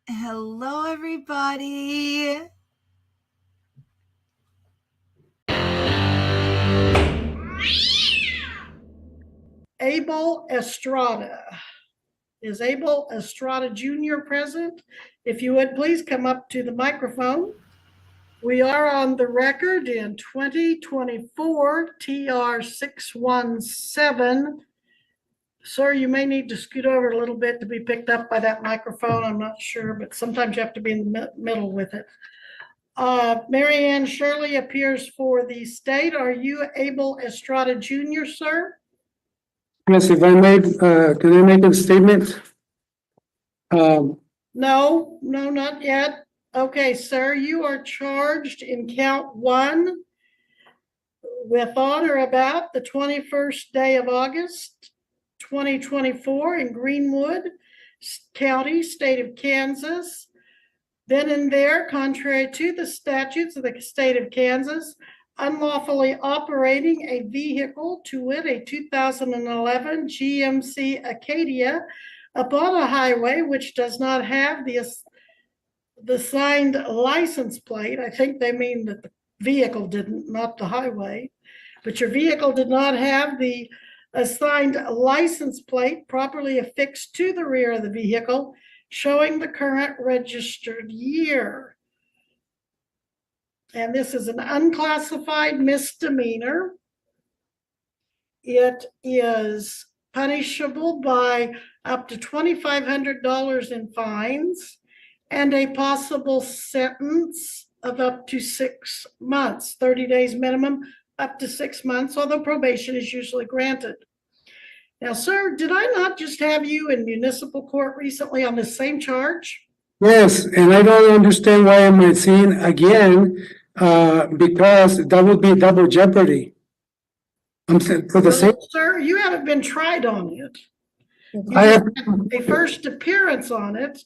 Hello, everybody. Abel Estrada. Is Abel Estrada Jr. present? If you would please come up to the microphone. We are on the record in 2024 TR 617. Sir, you may need to scoot over a little bit to be picked up by that microphone. I'm not sure, but sometimes you have to be in the middle with it. Mary Ann Shirley appears for the state. Are you Abel Estrada Jr., sir? Yes, if I may, can I make a statement? No, not yet. Okay, sir, you are charged in count 1 with on or about the 21st day of August, 2024 in Greenwood County, state of Kansas. Then and there, contrary to the statutes of the state of Kansas, unlawfully operating a vehicle, to wit, a 2011 GMC Acadia, upon a highway which does not have the signed license plate. I think they mean that the vehicle didn't, not the highway, but your vehicle did not have the assigned license plate properly affixed to the rear of the vehicle, showing the current registered year. And this is an unclassified misdemeanor. It is punishable by up to $2,500 in fines and a possible sentence of up to 6 months, 30 days minimum, up to 6 months, although probation is usually granted. Now, sir, did I not just have you in municipal court recently on the same charge? Yes, and I don't understand why am I seeing again, because that would be double jeopardy. I'm saying for the same. Sir, you haven't been tried on it. I have a first appearance on it.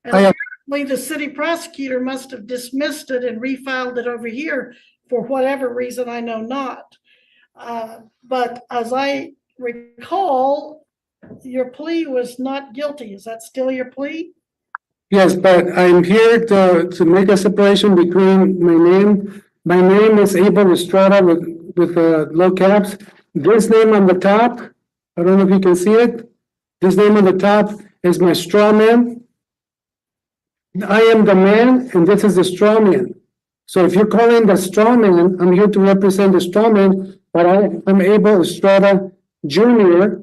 And apparently the city prosecutor must have dismissed it and refiled it over here for whatever reason, I know not. But as I recall, your plea was not guilty. Is that still your plea? Yes, but I'm here to make a separation between my name. My name is Abel Estrada with low caps. This name on the top, I don't know if you can see it. This name on the top is my Strawman. I am the man, and this is the Strawman. So if you're calling the Strawman, I'm here to represent the Strawman, but I'm Abel Estrada Jr.,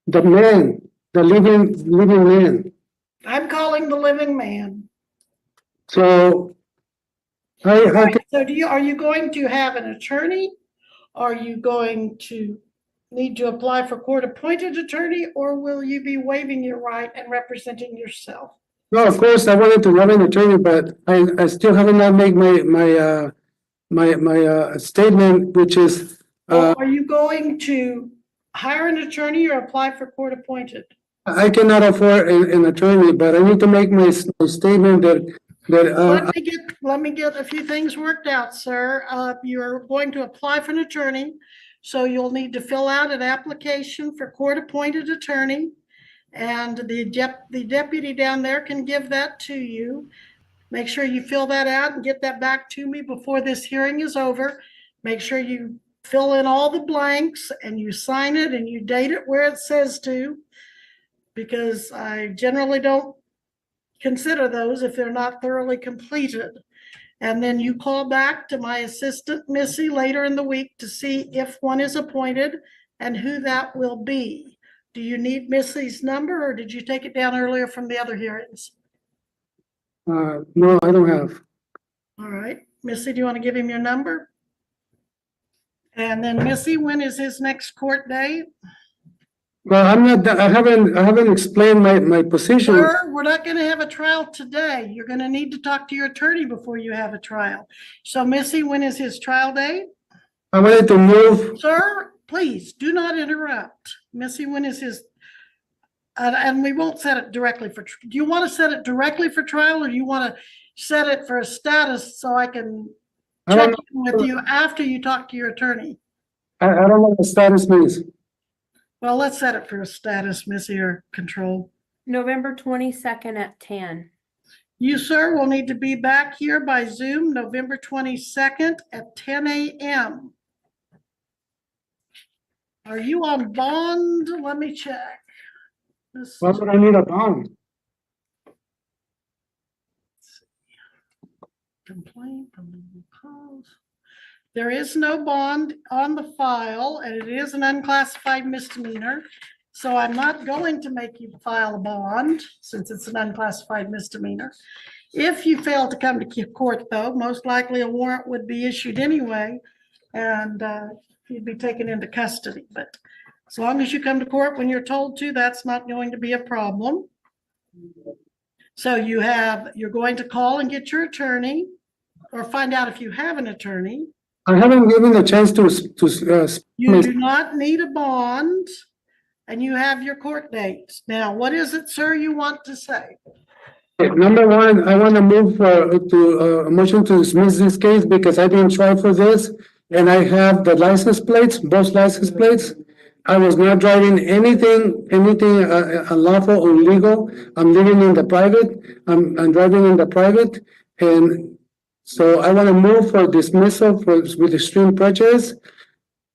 the man, the living man. I'm calling the living man. So So are you going to have an attorney? Are you going to need to apply for court-appointed attorney, or will you be waiving your right and representing yourself? no, of course, I wanted to have an attorney, but I still have not made my statement, which is. Are you going to hire an attorney or apply for court-appointed? I cannot afford an attorney, but I need to make my statement that. Let me get a few things worked out, sir. You're going to apply for an attorney, so you'll need to fill out an application for court-appointed attorney, and the deputy down there can give that to you. Make sure you fill that out and get that back to me before this hearing is over. Make sure you fill in all the blanks and you sign it and you date it where it says to, because I generally don't consider those if they're not thoroughly completed. And then you call back to my assistant, Missy, later in the week to see if one is appointed and who that will be. Do you need Missy's number, or did you take it down earlier from the other hearings? No, I don't have. All right. Missy, do you want to give him your number? And then Missy, when is his next court date? Well, I haven't explained my position. Sir, we're not going to have a trial today. You're going to need to talk to your attorney before you have a trial. So Missy, when is his trial date? I wanted to move. Sir, please do not interrupt. Missy, when is his, and we won't set it directly for, do you want to set it directly for trial, or do you want to set it for a status so I can check in with you after you talk to your attorney? I don't know what the status means. Well, let's set it for a status, Missy, or control. November 22nd at 10. You, sir, will need to be back here by Zoom November 22nd at 10 a.m. Are you on bond? Let me check. Why would I need a bond? Complaint from legal cause. There is no bond on the file, and it is an unclassified misdemeanor. So I'm not going to make you file a bond since it's an unclassified misdemeanor. If you fail to come to court, though, most likely a warrant would be issued anyway, and you'd be taken into custody. But as long as you come to court when you're told to, that's not going to be a problem. So you're going to call and get your attorney, or find out if you have an attorney. I haven't given a chance to You do not need a bond, and you have your court dates. Now, what is it, sir, you want to say? Number one, I want to move to a motion to dismiss this case because I've been tried for this and I have the license plates, both license plates. I was not driving anything unlawful or illegal. I'm living in the private. I'm driving in the private, and so I want to move for dismissal with extreme prejudice.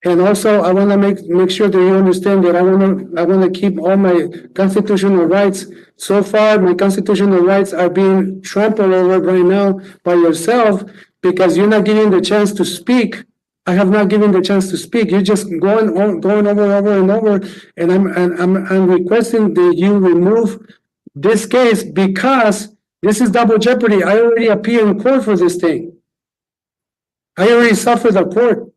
And also, I want to make sure that you understand that I want to keep all my constitutional rights. So far, my constitutional rights are being trampled over right now by yourself because you're not giving the chance to speak. I have not given the chance to speak. You're just going over and over. And I'm requesting that you remove this case because this is double jeopardy. I already appeared in court for this thing. I already suffered the court.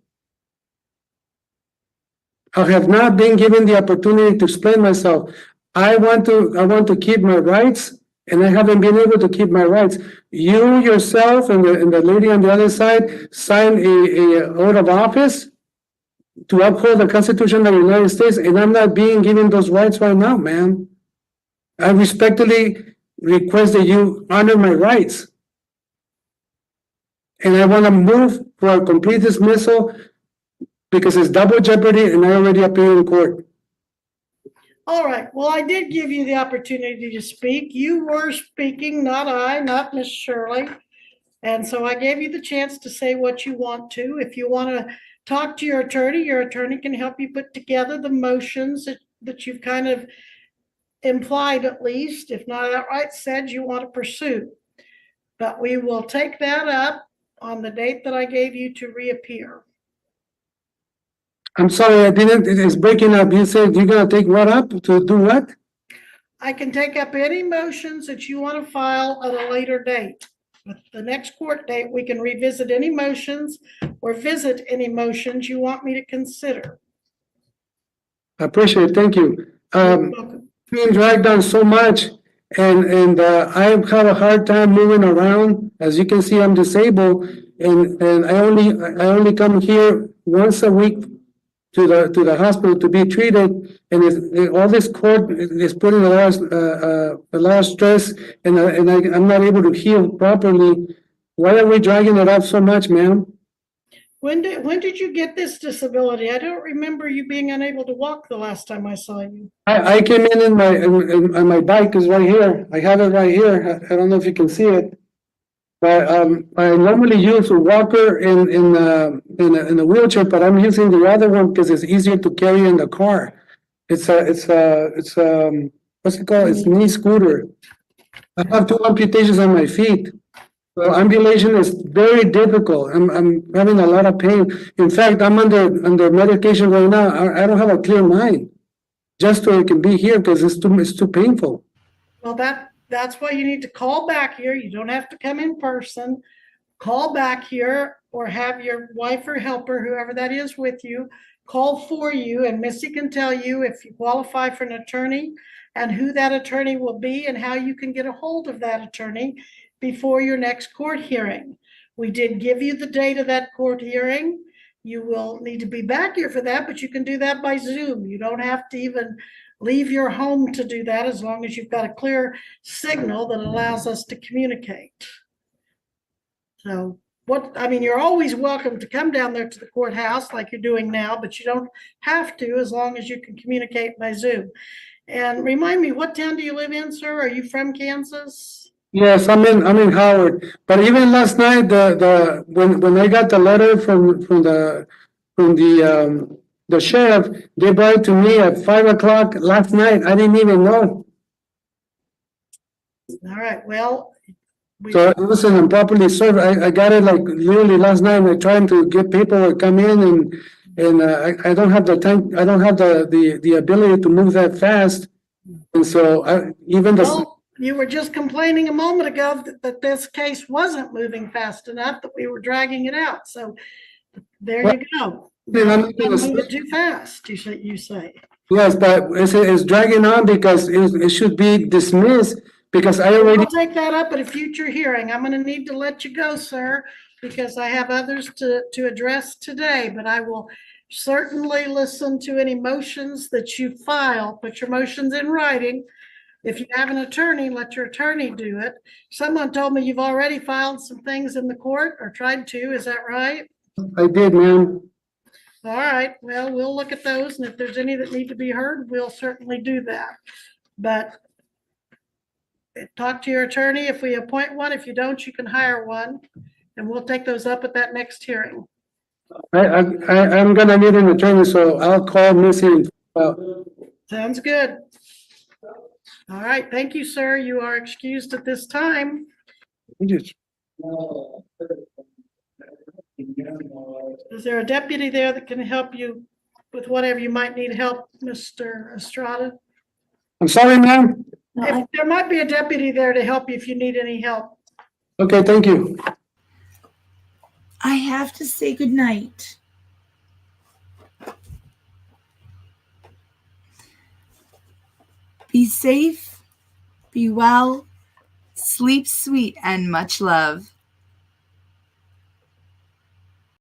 I have not been given the opportunity to explain myself. I want to keep my rights, and I haven't been able to keep my rights. You yourself and the lady on the other side signed a oath of office to uphold the Constitution of the United States, and I'm not being given those rights right now, man. I respectfully request that you honor my rights. And I want to move for a complete dismissal because it's double jeopardy and I already appeared in court. All right, well, I did give you the opportunity to speak. You were speaking, not I, not Miss Shirley. And so I gave you the chance to say what you want to. If you want to talk to your attorney can help you put together the motions that you've kind of implied, at least, if not outright said you want to pursue. But we will take that up on the date that I gave you to reappear. I'm sorry, it's breaking up. You said you're gonna take what up to do what? I can take up any motions that you want to file at a later date. With the next court date, we can revisit any motions or visit any motions you want me to consider. I appreciate it, thank you. You're welcome. Being dragged on so much and I have a hard time moving around. As you can see, I'm disabled and I only come here once a week to the hospital to be treated, and all this court is putting a lot of stress, and I'm not able to heal properly. Why are we dragging it out so much, ma'am? When did you get this disability? I don't remember you being unable to walk the last time I saw you. I came in my bike is right here. I have it right here. I don't know if you can see it. But I normally use a walker in a wheelchair, but I'm using the other one because it's easier to carry in the car. It's what's it called? It's knee scooter. I have 2 amputations on my feet. So ambulation is very difficult. I'm having a lot of pain. In fact, I'm under medication right now. I don't have a clear mind, just so I can be here because it's too painful. Well, that's why you need to call back here. You don't have to come in person. Call back here or have your wife or helper, whoever that is with you, call for you, and Missy can tell you if you qualify for an attorney and who that attorney will be and how you can get a hold of that attorney before your next court hearing. We did give you the date of that court hearing. You will need to be back here for that, but you can do that by Zoom. You don't have to even leave your home to do that as long as you've got a clear signal that allows us to communicate. So you're always welcome to come down there to the courthouse like you're doing now, but you don't have to as long as you can communicate by Zoom. And remind me, what town do you live in, sir? Are you from Kansas? Yes, I'm in Howard, but even last night, when I got the letter from the sheriff, they brought it to me at 5 o'clock last night. I didn't even know. All right, well, we, So it was an improperly served. I got it like literally last night. And I trying to get people to come in and I don't have the time. I don't have the ability to move that fast. And so well, you were just complaining a moment ago that this case wasn't moving fast enough, that we were dragging it out. So there you go. Then I'm not gonna Move it too fast, you say. Yes, but it's dragging on because it should be dismissed because I already, We'll take that up at a future hearing. I'm gonna need to let you go, sir, because I have others to address today, but I will certainly listen to any motions that you file. Put your motions in writing. If you have an attorney, let your attorney do it. Someone told me you've already filed some things in the court or tried to. Is that right? I did, ma'am. All right, well, we'll look at those, and if there's any that need to be heard, we'll certainly do that. But talk to your attorney if we appoint one. If you don't, you can hire one, and we'll take those up at that next hearing. I'm gonna need an attorney, so I'll call Missy. Sounds good. All right, thank you, sir. You are excused at this time. Is there a deputy there that can help you with whatever you might need help, Mr. Estrada? I'm sorry, ma'am. If there might be a deputy there to help you if you need any help. Okay, thank you. I have to say goodnight. Be safe, be well, sleep sweet, and much love.